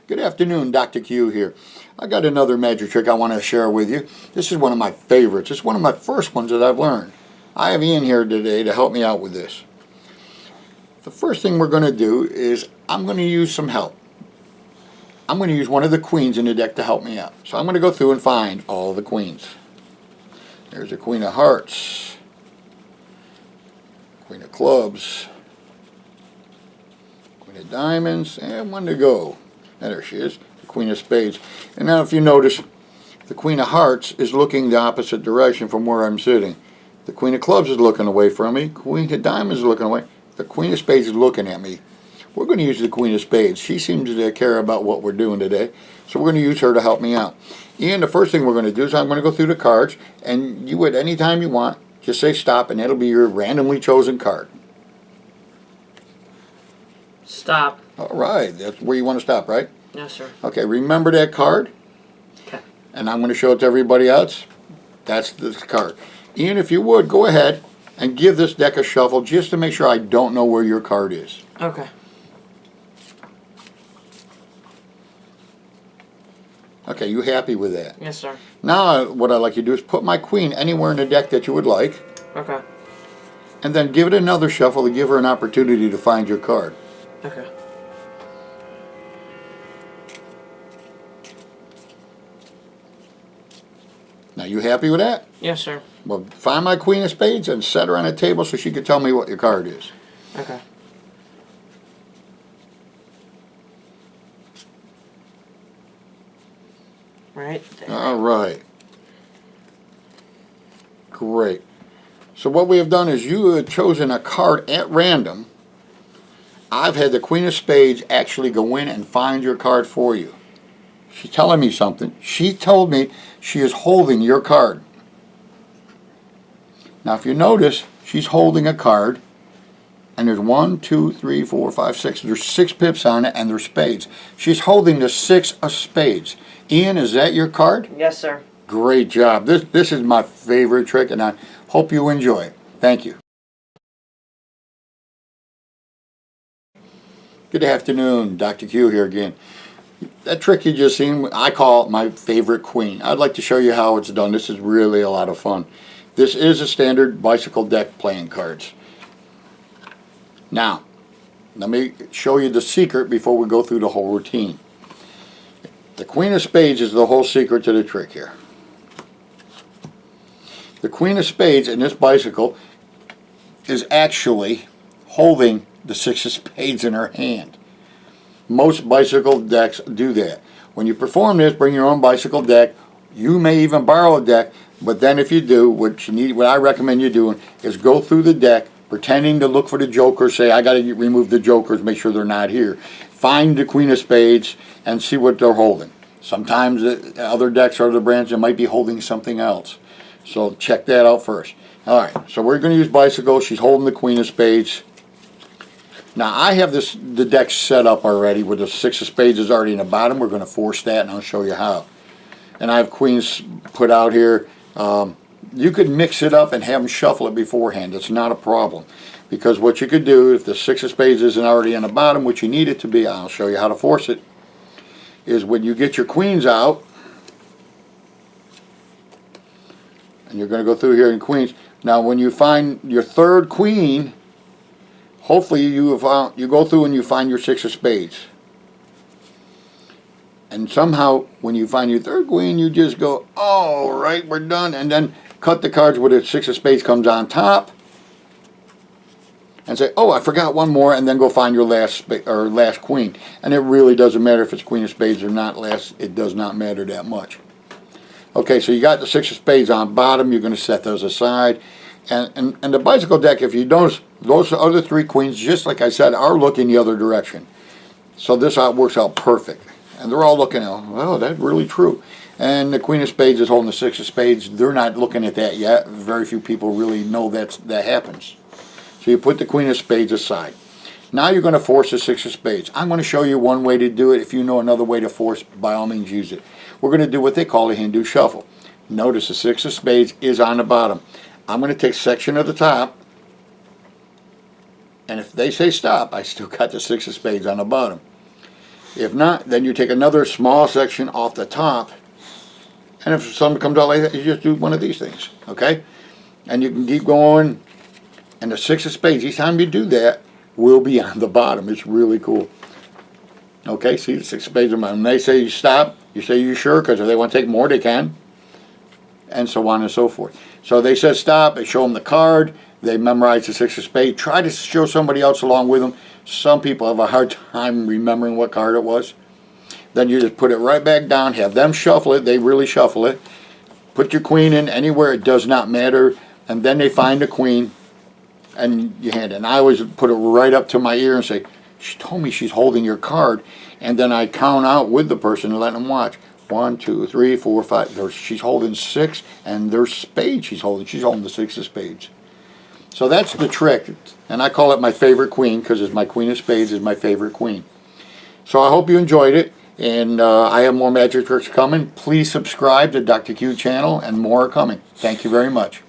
Good afternoon, Dr. Q here. I got another magic trick I want to share with you. This is one of my favorites. It's one of my first ones that I've learned. I have Ian here today to help me out with this. The first thing we're going to do is I'm going to use some help. I'm going to use one of the queens in the deck to help me out. So I'm going to go through and find all the queens. There's a Queen of Hearts, Queen of Clubs, Queen of Diamonds, and one to go. And there she is, the Queen of Spades. And now if you notice, the Queen of Hearts is looking the opposite direction from where I'm sitting. The Queen of Clubs is looking away from me. Queen of Diamonds is looking away. The Queen of Spades is looking at me. We're going to use the Queen of Spades. She seems to care about what we're doing today. So we're going to use her to help me out. And the first thing we're going to do is I'm going to go through the cards. And you, at any time you want, just say stop, and that'll be your randomly chosen card. Stop. All right. That's where you want to stop, right? Yes, sir. Okay, remember that card? Okay. And I'm going to show it to everybody else. That's this card. Ian, if you would, go ahead and give this deck a shuffle just to make sure I don't know where your card is. Okay. Okay, you happy with that? Yes, sir. Now, what I'd like you to do is put my queen anywhere in the deck that you would like. Okay. And then give it another shuffle to give her an opportunity to find your card. Okay. Now, you happy with that? Yes, sir. Well, find my Queen of Spades and set her on a table so she can tell me what your card is. Okay. Right there. All right. Great. So what we have done is you have chosen a card at random. I've had the Queen of Spades actually go in and find your card for you. She's telling me something. She told me she is holding your card. Now if you notice, she's holding a card, and there's 1, 2, 3, 4, 5, 6. There's 6 pips on it, and there's spades. She's holding the 6 of spades. Ian, is that your card? Yes, sir. Great job. This is my favorite trick, and I hope you enjoy it. Thank you. Good afternoon, Dr. Q here again. That trick you just seen, I call it my favorite queen. I'd like to show you how it's done. This is really a lot of fun. This is a standard bicycle deck playing cards. Now, let me show you the secret before we go through the whole routine. The Queen of Spades is the whole secret to the trick here. The Queen of Spades in this bicycle is actually holding the 6 of spades in her hand. Most bicycle decks do that. When you perform this, bring your own bicycle deck. You may even borrow a deck, but then if you do, what I recommend you doing is go through the deck, pretending to look for the jokers, say, I got to remove the jokers, make sure they're not here. Find the Queen of Spades and see what they're holding. Sometimes other decks or other brands, they might be holding something else. So check that out first. All right, so we're going to use bicycle. She's holding the Queen of Spades. Now I have the deck set up already where the 6 of spades is already in the bottom. We're going to force that, and I'll show you how. And I have queens put out here. You could mix it up and have them shuffle it beforehand. It's not a problem. Because what you could do, if the 6 of spades isn't already on the bottom, which you need it to be, I'll show you how to force it, is when you get your queens out, and you're going to go through here in queens. Now when you find your third queen, hopefully you go through and you find your 6 of spades. And somehow when you find your third queen, you just go, oh, right, we're done. And then cut the cards where the 6 of spades comes on top. And say, oh, I forgot one more, and then go find your last queen. And it really doesn't matter if it's Queen of Spades or not. It does not matter that much. Okay, so you got the 6 of spades on bottom. You're going to set those aside. And the bicycle deck, if you notice, those other 3 queens, just like I said, are looking the other direction. So this works out perfect. And they're all looking at, well, that's really true. And the Queen of Spades is holding the 6 of spades. They're not looking at that yet. Very few people really know that happens. So you put the Queen of Spades aside. Now you're going to force the 6 of spades. I'm going to show you one way to do it. If you know another way to force, by all means use it. We're going to do what they call a Hindu shuffle. Notice the 6 of spades is on the bottom. I'm going to take section of the top, and if they say stop, I still got the 6 of spades on the bottom. If not, then you take another small section off the top, and if something comes out like that, you just do one of these things, okay? And you can keep going, and the 6 of spades, each time you do that, will be on the bottom. It's really cool. Okay, see, the 6 of spades are mine. When they say you stop, you say you sure, because if they want to take more, they can, and so on and so forth. So they said stop, they show them the card, they memorize the 6 of spades, try to show somebody else along with them. Some people have a hard time remembering what card it was. Then you just put it right back down, have them shuffle it, they really shuffle it. Put your queen in anywhere, it does not matter, and then they find the queen, and you hand it. And I always put it right up to my ear and say, she told me she's holding your card, and then I count out with the person and let them watch. 1, 2, 3, 4, 5, she's holding 6, and there's spades she's holding the 6 of spades. So that's the trick, and I call it my favorite queen because it's my queen of spades is my favorite queen. So I hope you enjoyed it, and I have more magic tricks coming. Please subscribe to Dr. Q channel, and more are coming. Thank you very much.